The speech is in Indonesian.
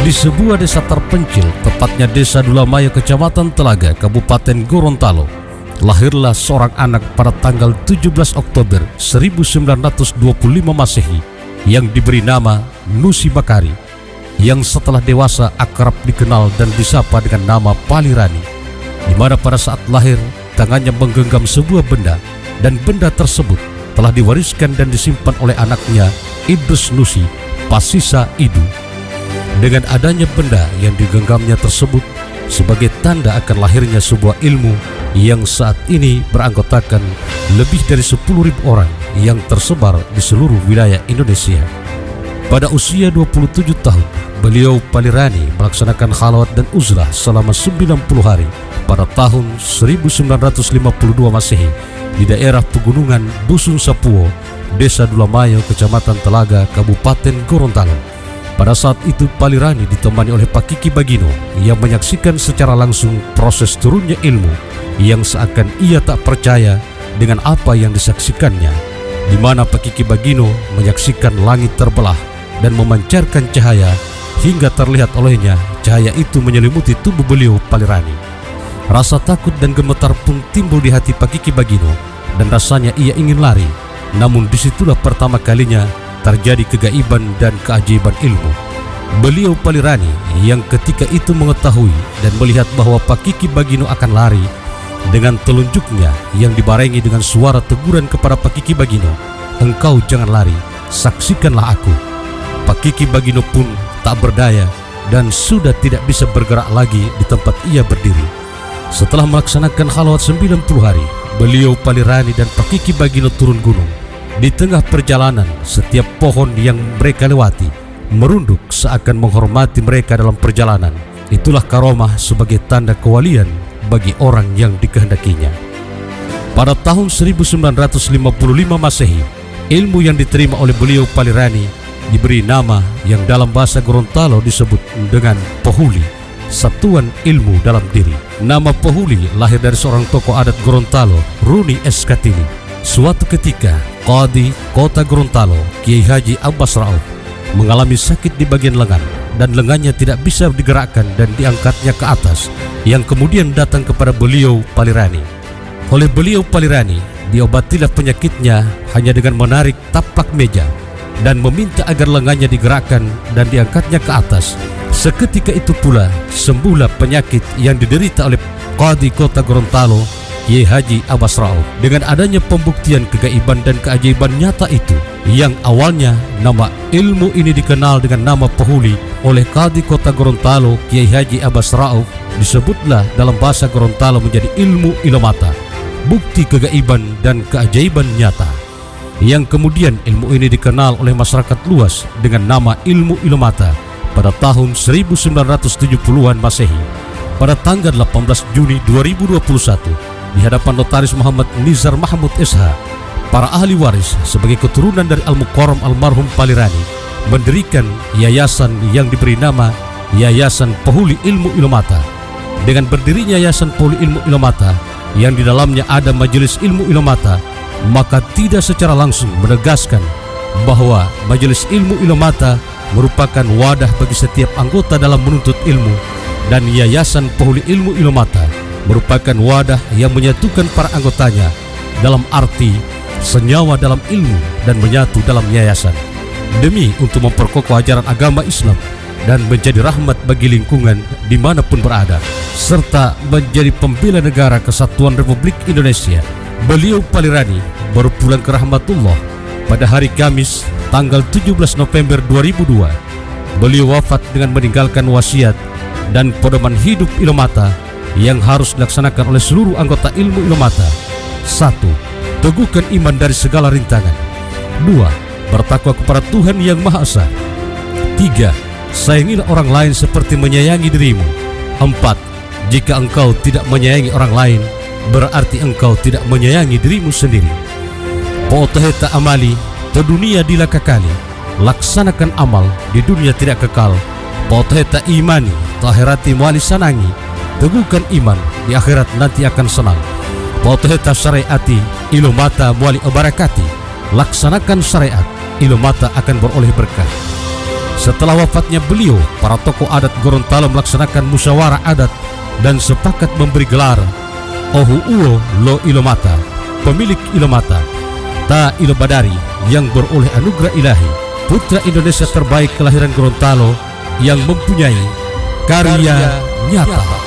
Di sebuah desa terpencil, tepatnya Desa Dulamayo, Kecamatan Telaga, Kabupaten Gorontalo, lahirlah seorang anak pada tanggal 17 Oktober 1925 Masehi yang diberi nama Nusi Bakari, yang setelah dewasa akrab dikenal dan disapa dengan nama Palirani, di mana pada saat lahir tangannya menggenggam sebuah benda, dan benda tersebut telah diwariskan dan disimpan oleh anaknya Idrus Nusi Pasisa Idu. Dengan adanya benda yang digenggamnya tersebut sebagai tanda akan lahirnya sebuah ilmu yang saat ini beranggotakan lebih dari 10.000 orang yang tersebar di seluruh wilayah Indonesia. Pada usia 27 tahun, beliau Palirani melaksanakan khalwat dan uzlah selama 90 hari pada tahun 1952 Masehi di daerah pegunungan Dusun Sapuo, Desa Dulamayo, Kecamatan Telaga, Kabupaten Gorontalo. Pada saat itu Palirani ditemani oleh Pak Kiki Bagino yang menyaksikan secara langsung proses turunnya ilmu yang seakan ia tak percaya dengan apa yang disaksikannya, di mana Pak Kiki Bagino menyaksikan langit terbelah dan memancarkan cahaya hingga terlihat olehnya cahaya itu menyelimuti tubuh beliau Palirani. Rasa takut dan gemetar pun timbul di hati Pak Kiki Bagino dan rasanya ia ingin lari, namun disitulah pertama kalinya terjadi kegaiban dan keajaiban ilmu. Beliau Palirani yang ketika itu mengetahui dan melihat bahwa Pak Kiki Bagino akan lari, dengan telunjuknya yang dibarengi dengan suara teguran kepada Pak Kiki Bagino, "Engkau jangan lari, saksikanlah aku." Pak Kiki Bagino pun tak berdaya dan sudah tidak bisa bergerak lagi di tempat ia berdiri. Setelah melaksanakan khalwat 90 hari, beliau Palirani dan Pak Kiki Bagino turun gunung. Di tengah perjalanan, setiap pohon yang mereka lewati merunduk seakan menghormati mereka dalam perjalanan. Itulah karomah sebagai tanda kewalian bagi orang yang dikehendakinya. Pada tahun 1955 Masehi, ilmu yang diterima oleh beliau Palirani diberi nama yang dalam bahasa Gorontalo disebut dengan Pohuli, satuan ilmu dalam diri. Nama Pohuli lahir dari seorang tokoh adat Gorontalo, Runi S. Kartini. Suatu ketika, Qadi Kota Gorontalo, Kiai Haji Abbas Rauf, mengalami sakit di bagian lengan dan lengannya tidak bisa digerakkan dan diangkatnya ke atas, yang kemudian datang kepada beliau Palirani. Oleh beliau Palirani, diobatilah penyakitnya hanya dengan menarik taplak meja dan meminta agar lengannya digerakkan dan diangkatnya ke atas. Seketika itu pula sembuhlah penyakit yang diderita oleh Qadi Kota Gorontalo, Kiai Haji Abbas Rauf. Dengan adanya pembuktian kegaiban dan keajaiban nyata itu, yang awalnya nama ilmu ini dikenal dengan nama Pohuli oleh Qadi Kota Gorontalo, Kiai Haji Abbas Rauf, disebutlah dalam bahasa Gorontalo menjadi ilmu Ilomata, bukti kegaiban dan keajaiban nyata. Yang kemudian ilmu ini dikenal oleh masyarakat luas dengan nama ilmu Ilomata pada tahun 1970-an Masehi. Pada tanggal 18 Juni 2021, di hadapan Notaris Muhammad Nizar Mahmud SH, para ahli waris sebagai keturunan dari Al-Mukarram almarhum Palirani mendirikan yayasan yang diberi nama Yayasan Pohuli Ilmu Ilomata. Dengan berdirinya Yayasan Pohuli Ilmu Ilomata yang di dalamnya ada Majelis Ilmu Ilomata, maka tidak secara langsung menegaskan bahwa Majelis Ilmu Ilomata merupakan wadah bagi setiap anggota dalam menuntut ilmu, dan Yayasan Pohuli Ilmu Ilomata merupakan wadah yang menyatukan para anggotanya dalam arti senyawa dalam ilmu dan menyatu dalam yayasan, demi untuk memperkokoh ajaran agama Islam dan menjadi rahmat bagi lingkungan dimanapun berada, serta menjadi pembela negara kesatuan Republik Indonesia. Beliau Palirani baru pulang ke rahmatullah pada hari Kamis tanggal 17 November 2002. Beliau wafat dengan meninggalkan wasiat dan pedoman hidup Ilomata yang harus dilaksanakan oleh seluruh anggota ilmu Ilomata. 1. Teguhkan iman dari segala rintangan. 2. Bertakwa kepada Tuhan Yang Maha Esa. 3. Sayangilah orang lain seperti menyayangi dirimu. 4. Jika engkau tidak menyayangi orang lain, berarti engkau tidak menyayangi dirimu sendiri. Poteheta amali, te dunia dila kekali. Laksanakan amal, di dunia tidak kekal. Poteheta imani, te akhirati muali sanangi. Teguhkan iman, di akhirat nanti akan senang. Poteheta syariati, Ilomata muali obarakati. Laksanakan syariat, Ilomata akan beroleh berkah. Setelah wafatnya beliau, para tokoh adat Gorontalo melaksanakan musyawarah adat dan sepakat memberi gelar Ohu Uo Lo Ilomata, pemilik Ilomata, Ta Ilobadari, yang beroleh anugerah ilahi, putra Indonesia terbaik kelahiran Gorontalo yang mempunyai karya nyata.